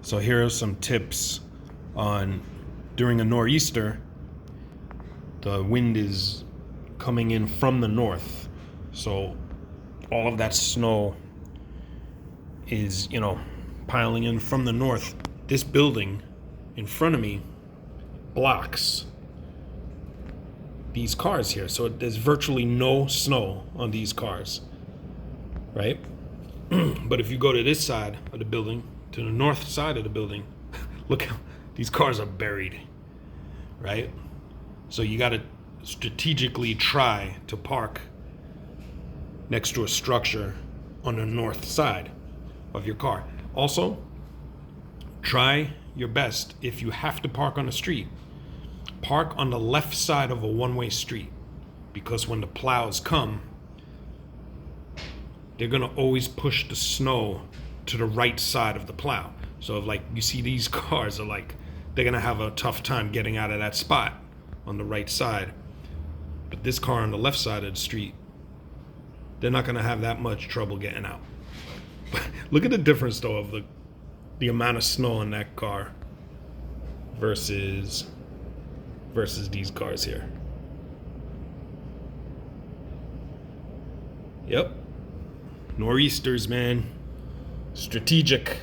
So here are some tips on during a nor'easter, the wind is coming in from the north. So all of that snow is, piling in from the north. This building in front of me blocks these cars here. So there's virtually no snow on these cars, right? But if you go to this side of the building, to the north side of the building, look how these cars are buried, right? So you got to strategically try to park next to a structure on the north side of your car. Also, try your best, if you have to park on the street, park on the left side of a one-way street, because when the plows come, they're gonna always push the snow to the right side of the plow. So if you see these cars are they're gonna have a tough time getting out of that spot on the right side. But this car on the left side of the street, they're not gonna have that much trouble getting out. Look at the difference though of the amount of snow in that car versus these cars here. Yep. Nor'easters, man. Strategic.